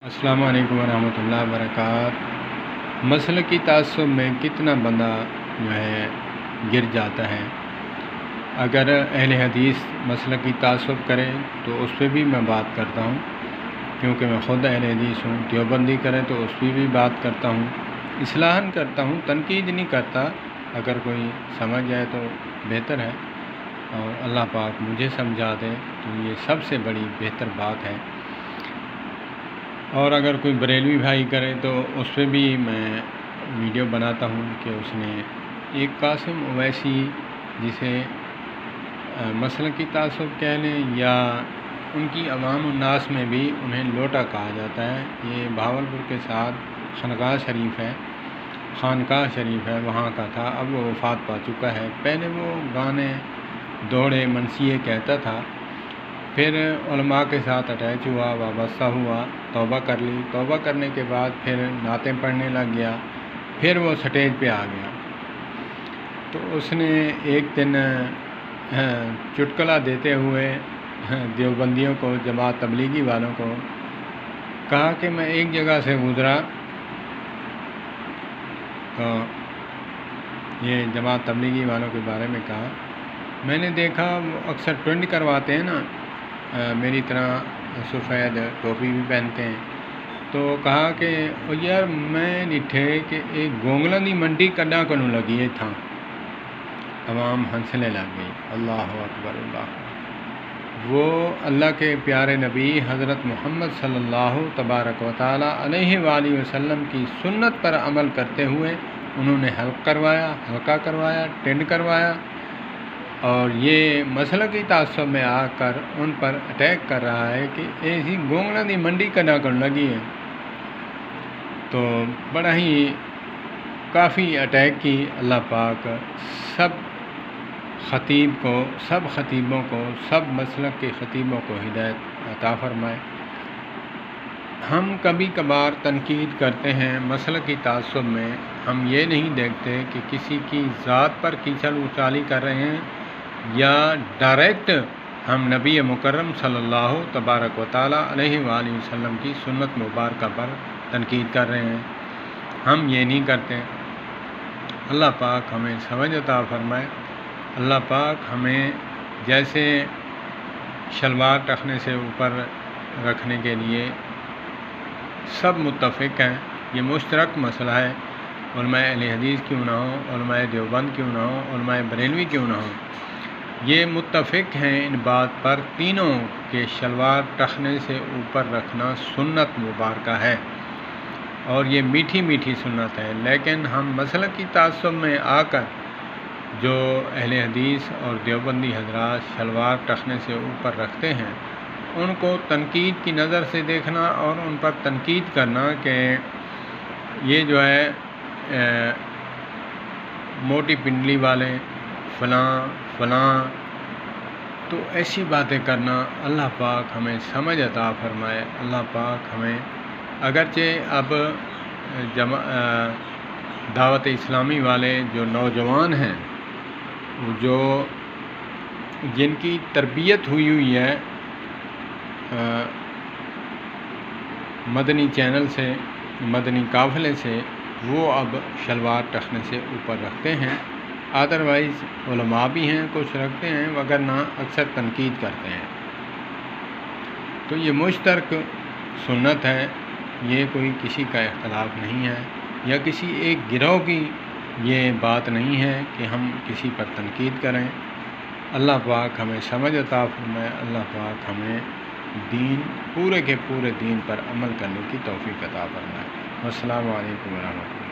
السلام علیکم ورحمۃ اللہ وبرکاتہ۔ مسلکی تعصب میں کتنا بندہ جو ہے گر جاتا ہے۔ اگر اہل حدیث مسلکی تعصب کرے تو اس پہ بھی میں بات کرتا ہوں، کیونکہ میں خود اہل حدیث ہوں۔ دیوبندی کرے تو اس پہ بھی بات کرتا ہوں، اصلاحاً کرتا ہوں، تنقید نہیں کرتا۔ اگر کوئی سمجھ جائے تو بہتر ہے، اور اللہ پاک مجھے سمجھا دے تو یہ سب سے بڑی بہتر بات ہے۔ اور اگر کوئی بریلوی بھائی کرے تو اس پہ بھی میں ویڈیو بناتا ہوں کہ اس نے ایک قاسم اویسی، جسے مسلکی تعصب کہہ لیں یا ان کی عوام الناس میں بھی انہیں لوٹا کہا جاتا ہے، یہ بہاولپور کے ساتھ خانقاہ شریف ہے، وہاں کا تھا۔ اب وہ وفات پا چکا ہے۔ پہلے وہ گانے دوڑے منسیے کہتا تھا، پھر علماء کے ساتھ اٹیچ ہوا، وابستہ ہوا، توبہ کر لی، توبہ کرنے کے بعد پھر نعتیں پڑھنے لگ گیا، پھر وہ سٹیج پہ آ گیا۔ تو اس نے ایک دن چٹکلا دیتے ہوئے دیوبندیوں کو، جماعت تبلیغی والوں کو کہا کہ میں ایک جگہ سے گزرا، تو یہ جماعت تبلیغی والوں کے بارے میں کہا، میں نے دیکھا وہ اکثر ٹرینڈ کرواتے ہیں نا، میری طرح سفید ٹوپی بھی پہنتے ہیں۔ تو کہا کہ یار میں ڈٹھے کہ ایک گونگلوں دی منڈی کڈا کو لگی ہے تھا۔ عوام ہنسنے لگ گئی۔ اللہ اکبر اللہ۔ وہ اللہ کے پیارے نبی حضرت محمد صلی اللہ تبارک و تعالیٰ علیہ وآلہ وسلم کی سنت پر عمل کرتے ہوئے انہوں نے حلقہ کروایا، ٹینڈ کروایا، اور یہ مسلکی تعصب میں آ کر ان پر اٹیک کر رہا ہے کہ ایسی گونگلوں دی منڈی کڈا کو لگی ہے۔ تو بڑا ہی کافی اٹیک کی۔ اللہ پاک سب خطیبوں کو، سب مسلک کے خطیبوں کو ہدایت عطا فرمائے۔ ہم کبھی کبھار تنقید کرتے ہیں مسلکی تعصب میں، ہم یہ نہیں دیکھتے کہ کسی کی ذات پر کیچڑ اچالی کر رہے ہیں یا ڈائریکٹ ہم نبی مکرم صلی اللہ تبارک و تعالیٰ علیہ وآلہ وسلم کی سنت مبارکہ پر تنقید کر رہے ہیں۔ ہم یہ نہیں کرتے۔ اللہ پاک ہمیں سمجھ عطا فرمائے۔ اللہ پاک ہمیں، جیسے شلوار ٹخنے سے اوپر رکھنے کے لیے سب متفق ہیں، یہ مشترک مسئلہ ہے، علماء اہل حدیث کیوں نہ ہو، علماء دیوبند کیوں نہ ہو، علماء بریلوی کیوں نہ ہو، یہ متفق ہیں ان بات پر تینوں کہ شلوار ٹخنے سے اوپر رکھنا سنت مبارکہ ہے، اور یہ میٹھی میٹھی سنت ہے۔ لیکن ہم مسلکی تعصب میں آ کر جو اہل حدیث اور دیوبندی حضرات شلوار ٹخنے سے اوپر رکھتے ہیں، ان کو تنقید کی نظر سے دیکھنا اور ان پر تنقید کرنا کہ یہ جو ہے موٹی پنڈلی والے فلاں، تو ایسی باتیں کرنا، اللہ پاک ہمیں سمجھ عطا فرمائے۔ اللہ پاک ہمیں، اگرچہ اب دعوت اسلامی والے جو نوجوان ہیں، جن کی تربیت ہوئی ہے مدنی چینل سے، مدنی قافلے سے، وہ اب شلوار ٹخنے سے اوپر رکھتے ہیں۔ ادروائز علماء بھی ہیں کچھ رکھتے ہیں، وگرنہ اکثر تنقید کرتے ہیں۔ تو یہ مشترک سنت ہے، یہ کوئی کسی کا اختلاف نہیں ہے، یا کسی ایک گروہ کی یہ بات نہیں ہے کہ ہم کسی پر تنقید کریں۔ اللہ پاک ہمیں سمجھ عطا فرمائے۔ اللہ پاک ہمیں پورے کے پورے دین پر عمل کرنے کی توفیق عطا فرمائے۔ السلام علیکم ورحمۃ اللہ۔